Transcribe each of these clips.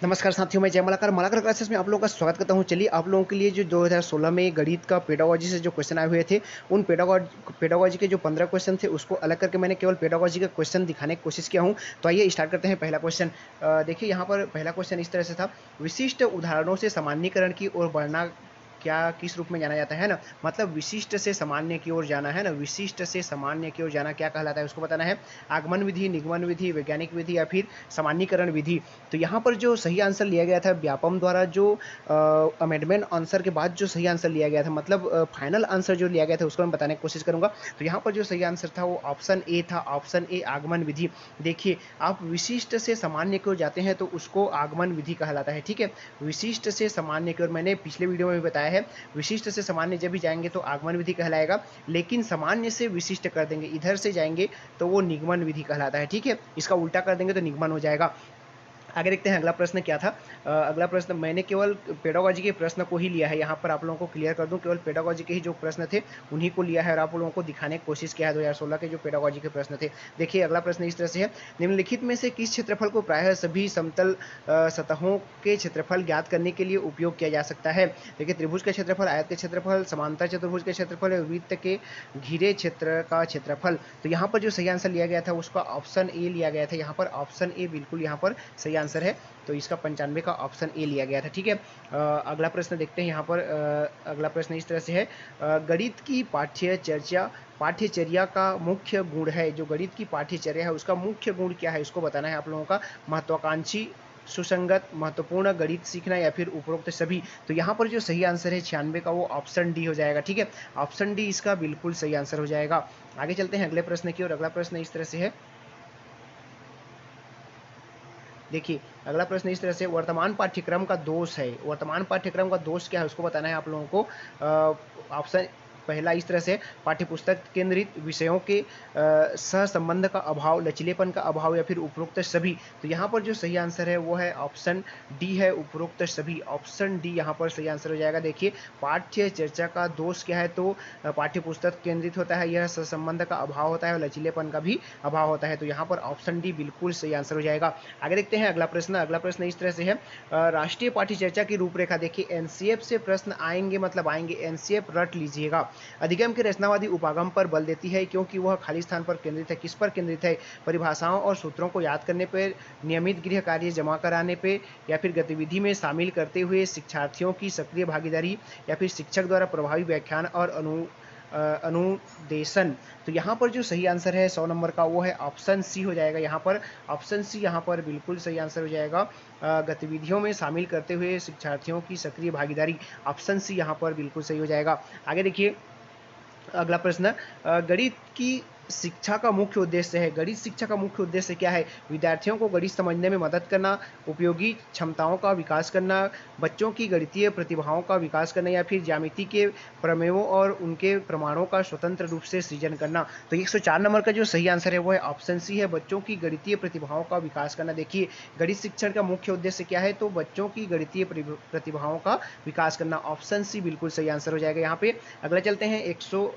नमस्कार साथियों, मैं जय मलाकर मलाकर क्लासेस में आप लोगों का स्वागत करता हूं। चलिए आप लोगों के लिए जो 2016 में गणित का पेडागोजी से जो क्वेश्चन आए हुए थे, उन पेडागोजी के जो 15 क्वेश्चन थे उसको अलग करके मैंने केवल पेडागोजी का क्वेश्चन दिखाने की कोशिश किया हूं। तो आइए स्टार्ट करते हैं। पहला क्वेश्चन देखिए, यहाँ पर पहला क्वेश्चन इस तरह से था। विशिष्ट उदाहरणों से सामान्यीकरण की ओर बढ़ना क्या किस रूप में जाना जाता है ना। मतलब विशिष्ट से सामान्य की ओर जाना है ना, विशिष्ट से सामान्य की ओर जाना क्या कहलाता है उसको बताना है। आगमन विधि, निगमन विधि, वैज्ञानिक विधि या फिर सामान्यीकरण विधि। तो यहाँ पर जो सही आंसर लिया गया था व्यापम द्वारा, जो अमेंडमेंट आंसर के बाद जो सही आंसर लिया गया था, मतलब फाइनल आंसर जो लिया गया था उसको मैं बताने की कोशिश करूंगा। तो यहाँ पर जो सही आंसर था वो ऑप्शन ए था, ऑप्शन ए आगमन विधि। देखिए, आप विशिष्ट से सामान्य की ओर जाते हैं तो उसको आगमन विधि कहलाता है। ठीक है, विशिष्ट से सामान्य की ओर मैंने पिछले वीडियो में भी बताया है, विशिष्ट से सामान्य जब भी जाएंगे तो आगमन विधि कहलाएगा, लेकिन सामान्य से विशिष्ट कर देंगे, इधर से जाएंगे तो वो निगमन विधि कहलाता है। ठीक है, इसका उल्टा कर देंगे तो निगमन हो जाएगा। आगे देखते हैं अगला प्रश्न क्या था। अगला प्रश्न मैंने केवल पेडागोजी के प्रश्न को ही लिया है, यहाँ पर आप लोगों को क्लियर कर दूं, केवल पेडागोजी के ही जो प्रश्न थे उन्हीं को लिया है और आप लोगों को दिखाने की कोशिश किया है 2016 के जो पेडागोजी के प्रश्न थे। देखिए अगला प्रश्न इस तरह से है। निम्नलिखित में से किस क्षेत्रफल को प्रायः सभी समतल सतहों के क्षेत्रफल ज्ञात करने के लिए उपयोग किया जा सकता है। देखिए, त्रिभुज का क्षेत्रफल, आयत के क्षेत्रफल, समांतर चतुर्भुज के क्षेत्रफल, वृत्त के घिरे क्षेत्र का क्षेत्रफल। तो यहाँ पर जो सही आंसर लिया गया था उसका ऑप्शन ए लिया गया था। यहाँ पर ऑप्शन ए बिल्कुल यहाँ पर सही आंसर है, तो इसका 95 का ऑप्शन ए लिया गया था। ठीक है, अगला प्रश्न देखते हैं। यहाँ पर अगला प्रश्न इस तरह से है। गणित की पाठ्यचर्या का मुख्य गुण है, जो गणित की पाठ्यचर्या है उसका मुख्य गुण क्या है उसको बताना है आप लोगों का। महत्वाकांक्षी, सुसंगत, महत्वपूर्ण, गणित सीखना या फिर उपरोक्त सभी। तो यहाँ पर जो सही आंसर है 96 का, वो ऑप्शन डी हो जाएगा। ठीक है, ऑप्शन डी इसका बिल्कुल सही आंसर हो जाएगा। आगे चलते हैं अगले प्रश्न की ओर। अगला प्रश्न इस तरह से है। देखिए, अगला प्रश्न इस तरह से, वर्तमान पाठ्यक्रम का दोष है, वर्तमान पाठ्यक्रम का दोष क्या है उसको बताना है आप लोगों को। ऑप्शन पहला इस तरह से, पाठ्यपुस्तक केंद्रित विषयों के सहसंबंध का अभाव, लचीलेपन का अभाव या फिर उपरोक्त सभी। तो यहाँ पर जो सही आंसर है वो है ऑप्शन डी है, उपरोक्त सभी। ऑप्शन डी यहाँ पर सही आंसर हो जाएगा। देखिए, पाठ्य चर्चा का दोष क्या है, तो पाठ्यपुस्तक केंद्रित होता है, यह सहसंबंध का अभाव होता है और लचीलेपन का भी अभाव होता है। तो यहाँ पर ऑप्शन डी बिल्कुल सही आंसर हो जाएगा। आगे देखते हैं अगला प्रश्न। अगला प्रश्न इस तरह से है। राष्ट्रीय पाठ्य चर्चा की रूपरेखा। देखिए, एनसीएफ से प्रश्न आएंगे, मतलब आएंगे, एनसीएफ रट लीजिएगा। अधिगम के रचनावादी उपागम पर बल देती है क्योंकि वह खाली स्थान पर केंद्रित है। किस पर केंद्रित है? परिभाषाओं और सूत्रों को याद करने पर, नियमित गृह कार्य जमा कराने पे, या फिर गतिविधि में शामिल करते हुए शिक्षार्थियों की सक्रिय भागीदारी, या फिर शिक्षक द्वारा प्रभावी व्याख्यान और अनुदेशन। तो यहाँ पर जो सही आंसर है 100 नंबर का, वो है ऑप्शन सी हो जाएगा। यहाँ पर ऑप्शन सी यहाँ पर बिल्कुल सही आंसर हो जाएगा। गतिविधियों में शामिल करते हुए शिक्षार्थियों की सक्रिय भागीदारी, ऑप्शन सी यहाँ पर बिल्कुल सही हो जाएगा। आगे देखिए अगला प्रश्न। गणित की शिक्षा का मुख्य उद्देश्य है, गणित शिक्षा का मुख्य उद्देश्य क्या है? विद्यार्थियों को गणित समझने में मदद करना, उपयोगी क्षमताओं का विकास करना, बच्चों की गणितीय प्रतिभाओं का विकास करना, या फिर ज्यामिति के प्रमेयों और उनके प्रमाणों का स्वतंत्र रूप से सृजन करना। तो 104 नंबर का जो सही आंसर है वो है ऑप्शन सी है, बच्चों की गणितीय प्रतिभाओं का विकास करना। देखिए, गणित शिक्षण का मुख्य उद्देश्य क्या है, तो बच्चों की गणितीय प्रतिभाओं का विकास करना। ऑप्शन सी बिल्कुल सही आंसर हो जाएगा यहाँ पे। अगला चलते हैं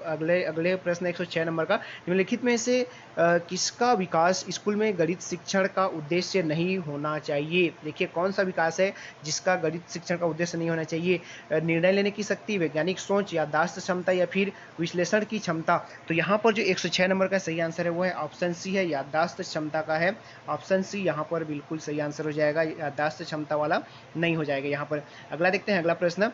अगले अगले प्रश्न 106 नंबर का। निम्नलिखित में से किसका विकास स्कूल में गणित शिक्षण का उद्देश्य नहीं होना चाहिए? देखिए, कौन सा विकास है जिसका गणित शिक्षण का उद्देश्य नहीं होना चाहिए? निर्णय लेने की शक्ति, वैज्ञानिक सोच, याददाश्त क्षमता, या फिर विश्लेषण की क्षमता। तो यहाँ पर जो 106 नंबर का सही आंसर है वो है ऑप्शन सी है, याददाश्त क्षमता का है। ऑप्शन सी यहाँ पर बिल्कुल सही आंसर हो जाएगा, याददाश्त क्षमता वाला नहीं हो जाएगा यहाँ पर। अगला देखते हैं अगला प्रश्न।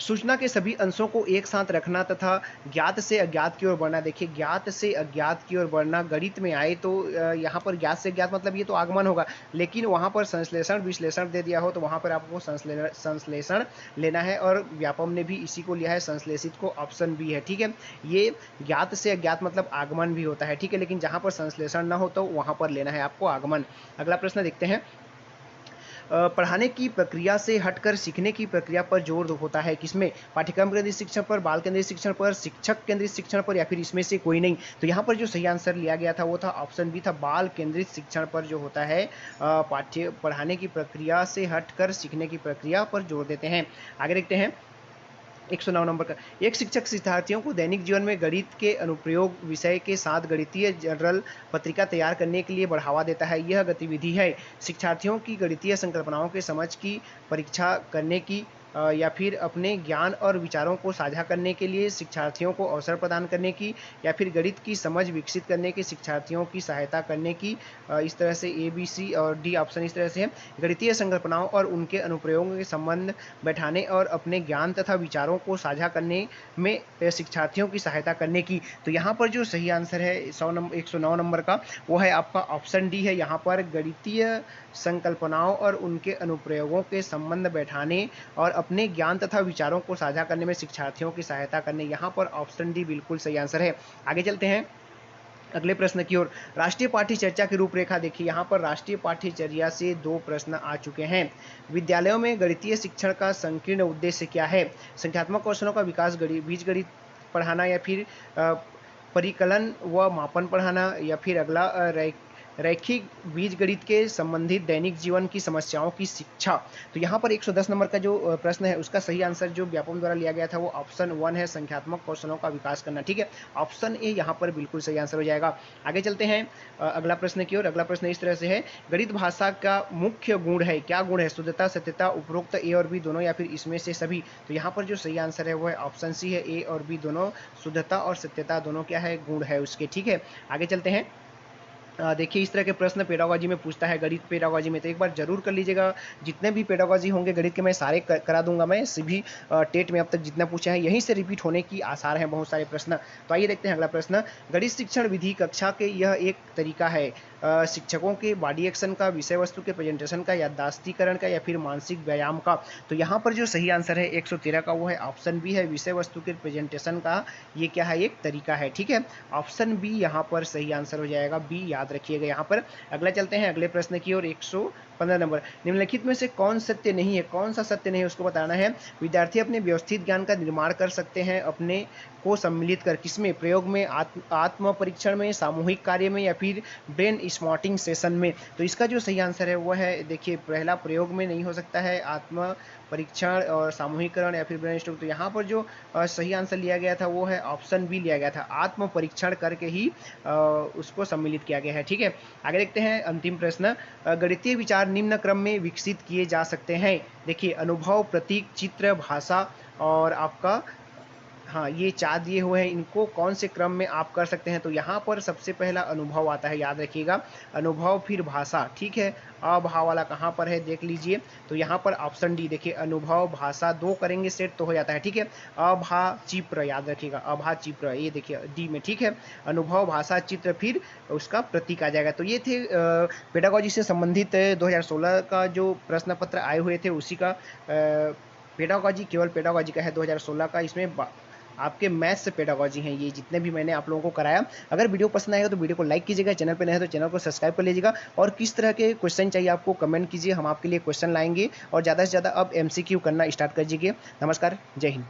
सूचना के सभी अंशों को एक साथ रखना तथा ज्ञात से अज्ञात की ओर बढ़ना। देखिए, ज्ञात से अज्ञात की ओर बढ़ना गणित में आए तो यहाँ पर ज्ञात से अज्ञात मतलब ये तो आगमन होगा, लेकिन वहाँ पर संश्लेषण विश्लेषण दे दिया हो तो वहाँ पर आपको संश्लेषण लेना है, और व्यापम ने भी इसी को लिया है, संश्लेषित को। ऑप्शन बी है। ठीक है, ये ज्ञात से अज्ञात मतलब आगमन भी होता है। ठीक है, लेकिन जहाँ पर संश्लेषण ना हो तो वहाँ पर लेना है आपको आगमन। अगला प्रश्न देखते हैं। पढ़ाने की प्रक्रिया से हटकर सीखने की प्रक्रिया पर जोर होता है किसमें? पाठ्यक्रम केंद्रित शिक्षण पर, बाल केंद्रित शिक्षण पर, शिक्षक केंद्रित शिक्षण पर, या फिर इसमें से कोई नहीं। तो यहाँ पर जो सही आंसर लिया गया था वो था ऑप्शन बी था, बाल केंद्रित शिक्षण पर जो होता है, पढ़ाने की प्रक्रिया से हटकर सीखने की प्रक्रिया पर जोर देते हैं। आगे देखते हैं। 109 नंबर का, एक शिक्षक शिक्षार्थियों को दैनिक जीवन में गणित के अनुप्रयोग विषय के साथ गणितीय जर्नल पत्रिका तैयार करने के लिए बढ़ावा देता है। यह गतिविधि है शिक्षार्थियों की गणितीय संकल्पनाओं के समझ की परीक्षा करने की या फिर अपने ज्ञान और विचारों को साझा करने के लिए, शिक्षार्थियों को अवसर प्रदान करने की, या फिर गणित की समझ विकसित करने के शिक्षार्थियों की सहायता करने की। इस तरह से ए, बी, सी और डी ऑप्शन इस तरह से है। गणितीय संकल्पनाओं और उनके अनुप्रयोगों के संबंध बैठाने और अपने ज्ञान तथा विचारों को साझा करने में शिक्षार्थियों की सहायता करने की। तो यहाँ पर जो सही आंसर है 109 नंबर का, वो है आपका ऑप्शन डी है। यहाँ पर गणितीय संकल्पनाओं और उनके अनुप्रयोगों के संबंध बैठाने और अपने ज्ञान तथा विचारों को साझा करने में शिक्षार्थियों की सहायता करने, यहाँ पर ऑप्शन डी बिल्कुल सही आंसर है। आगे चलते हैं अगले प्रश्न की ओर। राष्ट्रीय पाठ्यचर्या की रूपरेखा देखिए, यहाँ पर राष्ट्रीय पाठ्यचर्या से 2 प्रश्न आ चुके हैं। विद्यालयों में गणितीय शिक्षण का संकीर्ण उद्देश्य क्या है? संख्यात्मक कौशलों का विकास, बीजगणित पढ़ाना, या फिर परिकलन व मापन पढ़ाना, या फिर अगला रैखिक बीजगणित के संबंधित दैनिक जीवन की समस्याओं की शिक्षा। तो यहाँ पर 110 नंबर का जो प्रश्न है उसका सही आंसर जो व्यापम द्वारा लिया गया था वो ऑप्शन 1 है, संख्यात्मक कौशलों का विकास करना। ठीक है, ऑप्शन ए यहाँ पर बिल्कुल सही आंसर हो जाएगा। आगे चलते हैं अगला प्रश्न की ओर। अगला प्रश्न इस तरह से है, गणित भाषा का मुख्य गुण है, क्या गुण है? शुद्धता, सत्यता, उपरोक्त ए और बी दोनों, या फिर इसमें से सभी। तो यहाँ पर जो सही आंसर है वो है ऑप्शन सी है, ए और बी दोनों, शुद्धता और सत्यता दोनों क्या है? गुण है उसके। ठीक है, आगे चलते हैं। देखिए इस तरह के प्रश्न पेडागोजी में पूछता है, गणित पेडागोजी में, तो एक बार जरूर कर लीजिएगा। जितने भी पेडागोजी होंगे गणित के मैं सारे करा दूंगा मैं, सभी टेट में अब तक जितना पूछे हैं यहीं से रिपीट होने की आसार हैं बहुत सारे प्रश्न। तो आइए देखते हैं अगला प्रश्न। गणित शिक्षण विधि कक्षा के यह एक तरीका है शिक्षकों के बॉडी एक्शन का, विषय वस्तु के प्रेजेंटेशन का, याददाश्तीकरण का, या फिर मानसिक व्यायाम का। तो यहाँ पर जो सही आंसर है 113 का वो है ऑप्शन बी है, विषय वस्तु के प्रेजेंटेशन का ये क्या है? एक तरीका है। ठीक है, ऑप्शन बी यहाँ पर सही आंसर हो जाएगा, बी याद रखिएगा यहाँ पर। अगला चलते हैं अगले प्रश्न की ओर। 115 नंबर, निम्नलिखित में से कौन सत्य नहीं है? कौन सा सत्य नहीं है उसको बताना है। विद्यार्थी अपने व्यवस्थित ज्ञान का निर्माण कर सकते हैं अपने को सम्मिलित कर, किसमें? प्रयोग में, आत्म परीक्षण में, सामूहिक कार्य में, या फिर ब्रेन स्मार्टिंग सेशन में। तो इसका जो सही आंसर है वो है, देखिए पहला प्रयोग में नहीं हो सकता है, आत्म परीक्षण और सामूहिकरण, या फिर ब्रेन स्टॉर्म। तो यहाँ पर जो सही आंसर लिया गया था वो है ऑप्शन बी लिया गया था, आत्म परीक्षण करके ही उसको सम्मिलित किया गया है। ठीक है, आगे देखते हैं अंतिम प्रश्न। गणितीय विचार निम्न क्रम में विकसित किए जा सकते हैं। देखिए अनुभव, प्रतीक, चित्र, भाषा और आपका, हाँ ये 4 दिए हुए हैं, इनको कौन से क्रम में आप कर सकते हैं? तो यहाँ पर सबसे पहला अनुभव आता है, याद रखिएगा, अनुभव फिर भाषा। ठीक है, अभाव वाला कहाँ पर है देख लीजिए। तो यहाँ पर ऑप्शन डी देखिए, अनुभव भाषा 2 करेंगे सेट तो हो जाता है। ठीक है, अभा चित्र, याद रखिएगा, अभा चित्र, ये देखिए डी में। ठीक है, अनुभव भाषा चित्र फिर उसका प्रतीक आ जाएगा। तो ये थे पेडागोजी से संबंधित 2016 का जो प्रश्न पत्र आए हुए थे उसी का पेडागोजी, केवल पेडागोजी का है 2016 का। इसमें आपके मैथ्स से पेडागोजी हैं ये जितने भी मैंने आप लोगों को कराया। अगर वीडियो पसंद आएगा तो वीडियो को लाइक कीजिएगा, चैनल पर नए हैं तो चैनल को सब्सक्राइब कर लीजिएगा, और किस तरह के क्वेश्चन चाहिए आपको कमेंट कीजिए, हम आपके लिए क्वेश्चन लाएंगे और ज़्यादा से ज़्यादा अब MCQ करना स्टार्ट कर दीजिए। नमस्कार, जय हिंद।